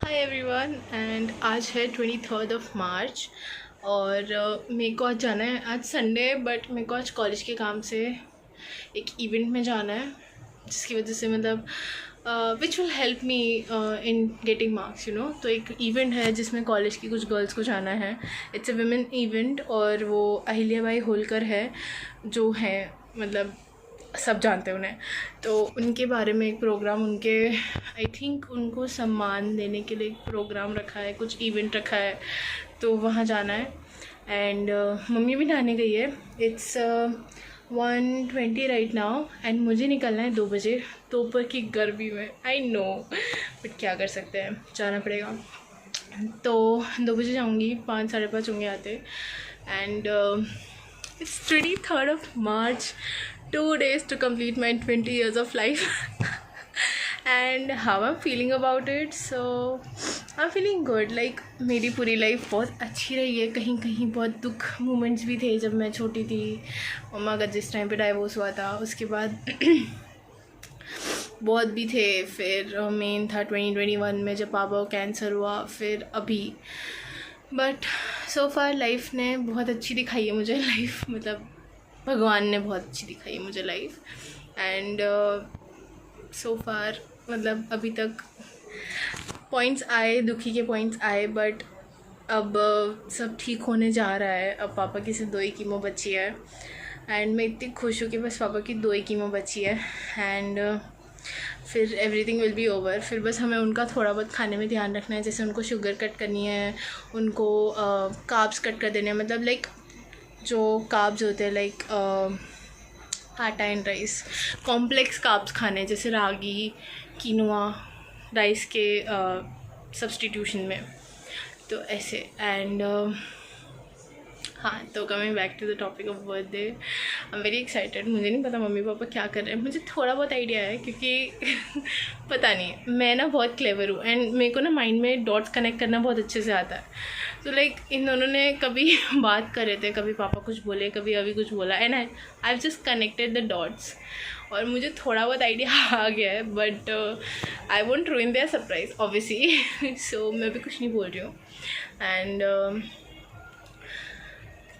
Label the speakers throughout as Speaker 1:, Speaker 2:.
Speaker 1: Hi everyone and आज है 23rd of March और मेरे को आज जाना है। आज संडे है बट मेरे को आज कॉलेज के काम से एक इवेंट में जाना है जिसकी वजह से मतलब which will help me in getting marks तो एक इवेंट है जिसमें कॉलेज की कुछ गर्ल्स को जाना है। इट्स अ वुमेन इवेंट और वो अहिल्याबाई होलकर है जो है मतलब सब जानते हैं उन्हें। तो उनके बारे में एक प्रोग्राम आई थिंक उनको सम्मान देने के लिए एक प्रोग्राम रखा है, कुछ इवेंट रखा है, तो वहाँ जाना है। एंड मम्मी भी नहाने गई है। इट्स 1:20 राइट नाउ एंड मुझे निकलना है 2 बजे दोपहर की गर्मी में। आई नो बट क्या कर सकते हैं, जाना पड़ेगा। तो 2 बजे जाऊँगी, 5 साढ़े 5 होंगे आते। And it's 23rd of March, 2 days to complete my 20 years of life. And how I'm feeling about it, so I'm feeling good. Like मेरी पूरी लाइफ बहुत अच्छी रही है। कहीं कहीं बहुत दुख मोमेंट्स भी थे जब मैं छोटी थी। मम्मा का जिस टाइम पे डाइवोर्स हुआ था उसके बाद बहुत भी थे। फिर मेन था 2021 में जब पापा को कैंसर हुआ, फिर अभी। बट सो फार लाइफ ने बहुत अच्छी दिखाई है मुझे। लाइफ मतलब भगवान ने बहुत अच्छी दिखाई है मुझे लाइफ। एंड सो फार मतलब अभी तक पॉइंट्स आए, दुखी के पॉइंट्स आए, बट अब सब ठीक होने जा रहा है। अब पापा की सिर्फ 2 ही कीमो बची है एंड मैं इतनी खुश हूँ कि बस पापा की 2 ही कीमो बची है। एंड फिर एवरीथिंग विल बी ओवर। फिर बस हमें उनका थोड़ा बहुत खाने में ध्यान रखना है, जैसे उनको शुगर कट करनी है, उनको कार्ब्स कट कर देने हैं। मतलब लाइक जो कार्ब्स होते हैं लाइक आटा एंड राइस, कॉम्प्लेक्स कार्ब्स खाने हैं, जैसे रागी, कीनोआ, राइस के सब्स्टिट्यूशन में, तो ऐसे। एंड हाँ, तो coming back to the topic of birthday, I am very excited. मुझे नहीं पता मम्मी पापा क्या कर रहे हैं। मुझे थोड़ा बहुत आइडिया है क्योंकि पता नहीं, मैं ना बहुत क्लेवर हूँ एंड मेरे को ना माइंड में डॉट्स कनेक्ट करना बहुत अच्छे से आता है। तो लाइक इन दोनों ने कभी बात कर रहे थे, कभी पापा कुछ बोले, कभी अभी कुछ बोला, and I just connected the dots और मुझे थोड़ा बहुत आइडिया आ गया है। But I won't ruin their surprise obviously. So मैं भी कुछ नहीं बोल रही हूँ। एंड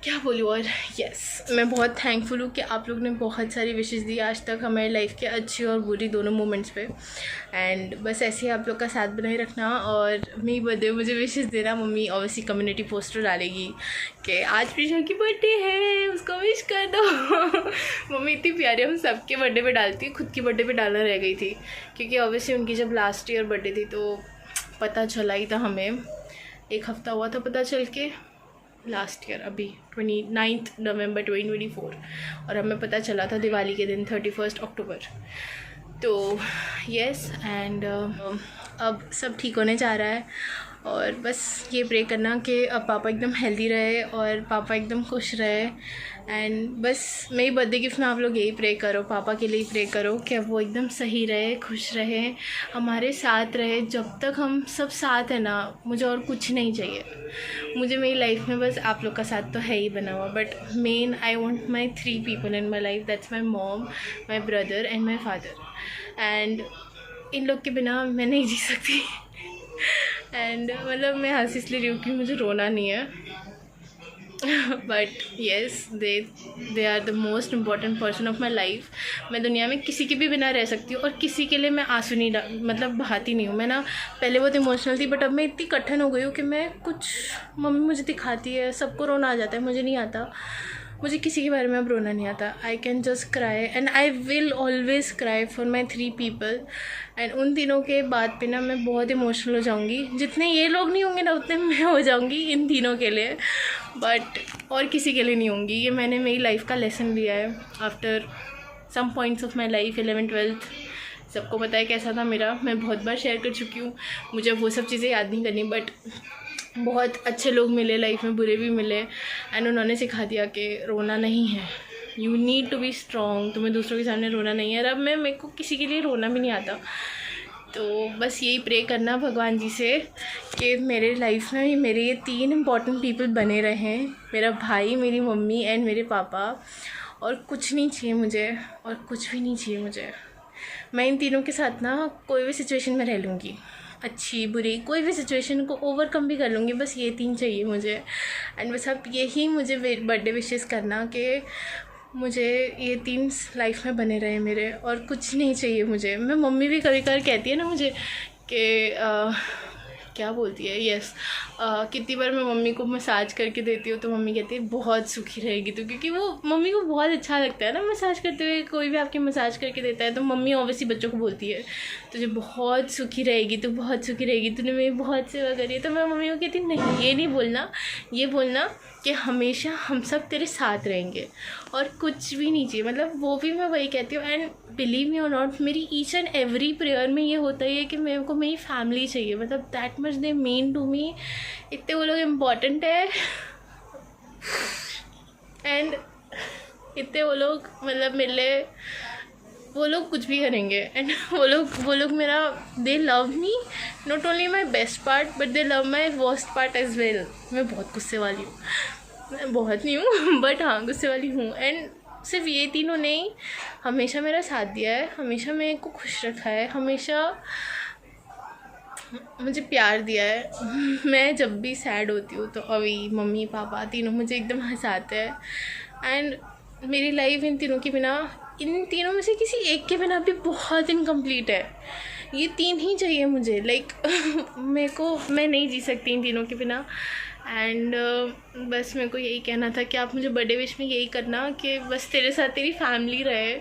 Speaker 1: क्या बोलूँ और यस, मैं बहुत थैंकफुल हूँ कि आप लोग ने बहुत सारी विशेस दी आज तक हमारी लाइफ के अच्छी और बुरी दोनों मोमेंट्स पे। एंड बस ऐसे ही आप लोग का साथ बनाए रखना और मेरी बर्थडे मुझे विशेस देना। मम्मी ऑब्वियसली कम्युनिटी पोस्टर डालेगी कि आज प्रीशा की बर्थडे है, उसको विश कर दो। मम्मी इतनी प्यारी, हम सबके बर्थडे पे डालती है, खुद की बर्थडे पे डालना रह गई थी क्योंकि ऑब्वियसली उनकी जब लास्ट ईयर बर्थडे थी तो पता चला ही था हमें, 1 हफ़्ता हुआ था पता चल के लास्ट ईयर, अभी 29 नवंबर 2024, और हमें पता चला था दिवाली के दिन 31 अक्टूबर। तो यस, एंड अब सब ठीक होने जा रहा है और बस ये प्रे करना कि अब पापा एकदम हेल्दी रहे और पापा एकदम खुश रहे। एंड बस मेरी बर्थडे गिफ्ट में आप लोग यही प्रे करो, पापा के लिए प्रे करो कि वो एकदम सही रहे, खुश रहे, हमारे साथ रहे। जब तक हम सब साथ हैं ना, मुझे और कुछ नहीं चाहिए। मुझे मेरी लाइफ में बस आप लोग का साथ तो है ही बना हुआ, but main I want my 3 people in my life, that's my mom, my brother and my father. And in लोग के बिना मैं नहीं जी सकती। एंड मतलब मैं हंस इसलिए रही हूँ कि मुझे रोना नहीं है। But yes, they are the most important person of my life. मैं दुनिया में किसी के भी बिना रह सकती हूँ और किसी के लिए मैं आंसू नहीं मतलब बहाती नहीं हूँ। मैं ना पहले बहुत इमोशनल थी बट अब मैं इतनी कठिन हो गई हूँ कि मैं कुछ, मम्मी मुझे दिखाती है, सबको रोना आ जाता है, मुझे नहीं आता। मुझे किसी के बारे में अब रोना नहीं आता। I can just cry and I will always cry for my 3 people. And उन तीनों के बाद पे ना मैं बहुत इमोशनल हो जाऊँगी। जितने ये लोग नहीं होंगे ना उतने मैं हो जाऊँगी इन तीनों के लिए, बट और किसी के लिए नहीं होंगी। ये मैंने मेरी लाइफ का लेसन लिया है after some points of my life, 11th 12th। सबको पता है कैसा था मेरा, मैं बहुत बार शेयर कर चुकी हूँ, मुझे वो सब चीज़ें याद नहीं करनी। बट बहुत अच्छे लोग मिले लाइफ में, बुरे भी मिले, एंड उन्होंने सिखा दिया कि रोना नहीं है, you need to be strong, तुम्हें दूसरों के सामने रोना नहीं है। और अब मेरे को किसी के लिए रोना भी नहीं आता। तो बस यही प्रे करना भगवान जी से कि मेरे लाइफ में मेरे ये 3 इम्पॉर्टेंट पीपल बने रहें, मेरा भाई, मेरी मम्मी एंड मेरे पापा। और कुछ नहीं चाहिए मुझे, और कुछ भी नहीं चाहिए मुझे। मैं इन तीनों के साथ ना कोई भी सिचुएशन में रह लूँगी। अच्छी बुरी कोई भी सिचुएशन को ओवरकम भी कर लूँगी, बस ये 3 चाहिए मुझे। एंड बस आप यही मुझे बर्थडे विशेस करना कि मुझे ये 3 लाइफ में बने रहे मेरे, और कुछ नहीं चाहिए मुझे। मैं मम्मी भी कभी कभार कहती है ना मुझे कि क्या बोलती है, यस कितनी बार मैं मम्मी को मसाज करके देती हूँ तो मम्मी कहती है बहुत सुखी रहेगी तो, क्योंकि वो मम्मी को बहुत अच्छा लगता है ना मसाज करते हुए। कोई भी आपके मसाज करके देता है तो मम्मी ऑब्वियसली बच्चों को बोलती है तुझे बहुत सुखी रहेगी, तू बहुत सुखी रहेगी, तूने मेरी बहुत सेवा करी है। तो मैं मम्मी को कहती नहीं, ये नहीं बोलना, ये बोलना कि हमेशा हम सब तेरे साथ रहेंगे और कुछ भी नहीं चाहिए। मतलब वो भी मैं वही कहती हूँ। एंड बिलीव मी और नॉट, मेरी ईच एंड एवरी प्रेयर में ये होता ही है कि मेरे को मेरी फैमिली चाहिए। मतलब that much they mean to me, इतने वो लोग इम्पॉर्टेंट है। एंड इतने वो लोग मतलब मेरे लिए वो लोग कुछ भी करेंगे। एंड वो लोग मेरा they love me not only my best part but they love my worst part as well. मैं बहुत गुस्से वाली हूँ, मैं बहुत नहीं हूँ बट हाँ गुस्से वाली हूँ। एंड सिर्फ ये तीनों ने हमेशा मेरा साथ दिया है, हमेशा मेरे को खुश रखा है, हमेशा मुझे प्यार दिया है। मैं जब भी सैड होती हूँ तो अभी मम्मी पापा तीनों मुझे एकदम हंसाते हैं। एंड मेरी लाइफ इन तीनों के बिना, इन तीनों में से किसी एक के बिना भी बहुत इनकम्प्लीट है। ये 3 ही चाहिए मुझे, लाइक मैं नहीं जी सकती इन तीनों के बिना। एंड बस मेरे को यही कहना था कि आप मुझे बर्थडे विश में यही करना कि बस तेरे साथ तेरी फैमिली रहे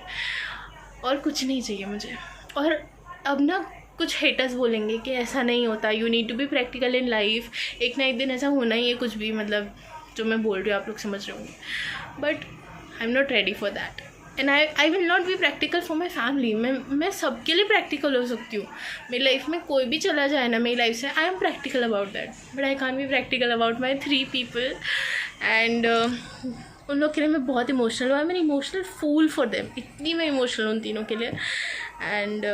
Speaker 1: और कुछ नहीं चाहिए मुझे। और अब ना कुछ हेटर्स बोलेंगे कि ऐसा नहीं होता, you need to be practical in life, एक ना एक दिन ऐसा होना ही है, कुछ भी मतलब जो मैं बोल रही हूँ आप लोग समझ रहे होंगे, but I am not ready for that and I will not be practical for my family. मैं सबके लिए प्रैक्टिकल हो सकती हूँ। मेरी लाइफ में कोई भी चला जाए ना मेरी लाइफ से, I am practical about that, but I can't be practical about my 3 people. And उन लोग के लिए मैं बहुत इमोशनल हूँ, I am emotional fool for them, इतनी मैं इमोशनल हूँ उन तीनों के लिए। And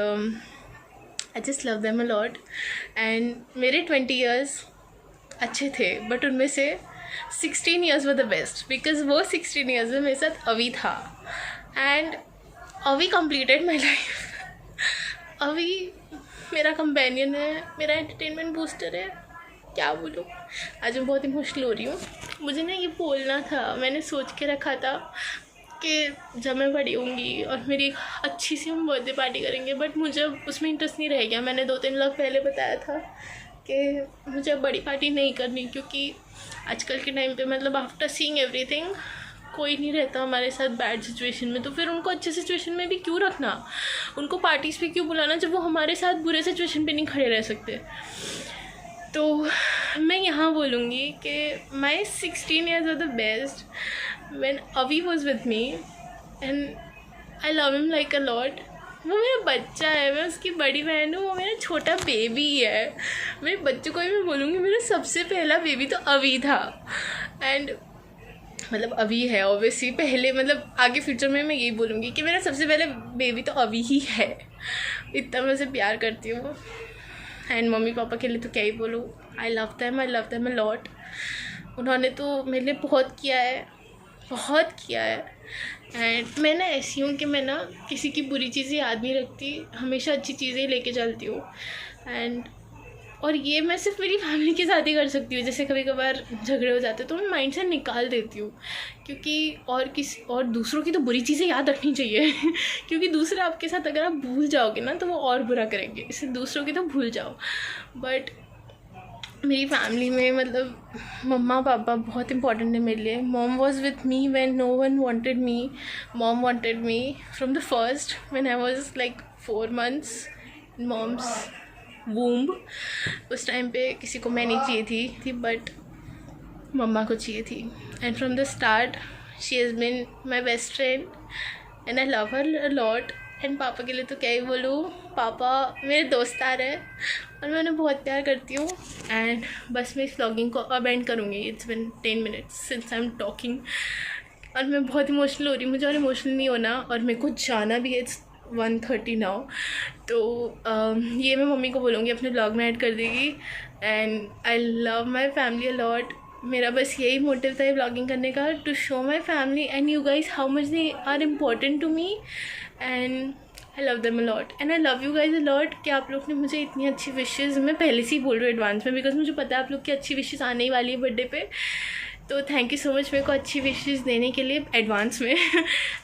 Speaker 1: I just love them a lot. And मेरे 20 ईयर्स अच्छे थे बट उनमें से 16 years were the best, because वो 16 ईयर्स में मेरे साथ अभी था। एंड अभी कंप्लीटेड माई लाइफ। अभी मेरा कंपेनियन है, मेरा एंटरटेनमेंट बूस्टर है, क्या बोलूँ। आज मैं बहुत इमोशनल हो रही हूँ। मुझे ना ये बोलना था, मैंने सोच के रखा था कि जब मैं बड़ी होंगी और मेरी एक अच्छी सी हम बर्थडे पार्टी करेंगे, बट मुझे उसमें इंटरेस्ट नहीं रह गया। मैंने 2-3 लोग पहले बताया था कि मुझे बड़ी पार्टी नहीं करनी, क्योंकि आजकल के टाइम पे मतलब आफ्टर सीइंग एवरीथिंग कोई नहीं रहता हमारे साथ बैड सिचुएशन में, तो फिर उनको अच्छे सिचुएशन में भी क्यों रखना, उनको पार्टीज़ पे क्यों बुलाना जब वो हमारे साथ बुरे सिचुएशन पे नहीं खड़े रह सकते। तो मैं यहाँ बोलूँगी कि my 16 years are the best when Avi was with me and I love him like a lot. वो मेरा बच्चा है, मैं उसकी बड़ी बहन हूँ, वो मेरा छोटा बेबी है। मेरे बच्चों को ही मैं बोलूँगी मेरा सबसे पहला बेबी तो अभी था। एंड मतलब अभी है ऑब्वियसली, पहले मतलब आगे फ्यूचर में मैं यही बोलूँगी कि मेरा सबसे पहले बेबी तो अभी ही है। इतना मैं उसे प्यार करती हूँ। एंड मम्मी पापा के लिए तो क्या ही बोलूँ, आई लव देम अ लॉट। उन्होंने तो मेरे लिए बहुत किया है, बहुत किया है। एंड मैं ना ऐसी हूँ कि मैं ना किसी की बुरी चीज़ें याद नहीं रखती, हमेशा अच्छी चीज़ें लेके चलती हूँ। एंड और ये मैं सिर्फ मेरी फैमिली के साथ ही कर सकती हूँ। जैसे कभी कभार झगड़े हो जाते तो मैं माइंड से निकाल देती हूँ, क्योंकि और दूसरों की तो बुरी चीज़ें याद रखनी चाहिए क्योंकि दूसरे आपके साथ अगर आप भूल जाओगे ना तो वो और बुरा करेंगे, इसलिए दूसरों की तो भूल जाओ। बट मेरी फैमिली में मतलब मम्मा पापा बहुत इंपॉर्टेंट है मेरे लिए। Mom was with me when no one wanted me. Mom wanted me from the first when I was like 4 months in mom's womb. उस टाइम पे किसी को मैं नहीं चाहिए थी बट मम्मा को चाहिए थी। And from the start she has been my best friend and I love her a lot. And पापा के लिए तो क्या ही बोलूँ, पापा मेरे दोस्तार है और मैं उन्हें बहुत प्यार करती हूँ। एंड बस मैं इस व्लॉगिंग को अब एंड करूँगी। It's been 10 minutes since I am talking और मैं बहुत इमोशनल हो रही हूँ। मुझे और इमोशनल नहीं होना और मेरे को जाना भी है। It's 1:30 now. तो ये मैं मम्मी को बोलूँगी अपने ब्लॉग में ऐड कर देगी। And I love my family a lot. मेरा बस यही मोटिव था ये ब्लॉगिंग करने का, to show my family and you guys how much they are important to me. And I love them a lot and I love you guys a lot कि आप लोग ने मुझे इतनी अच्छी विशेज़, मैं पहले से ही बोल रही हूँ एडवांस में, बिकॉज मुझे पता है आप लोग की अच्छी विशेज़ आने ही वाली है बर्थडे पे। तो थैंक यू सो मच मेरे को अच्छी विशेज़ देने के लिए एडवांस में।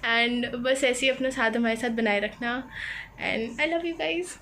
Speaker 1: एंड बस ऐसे ही अपना साथ हमारे साथ बनाए रखना, and I love you guys.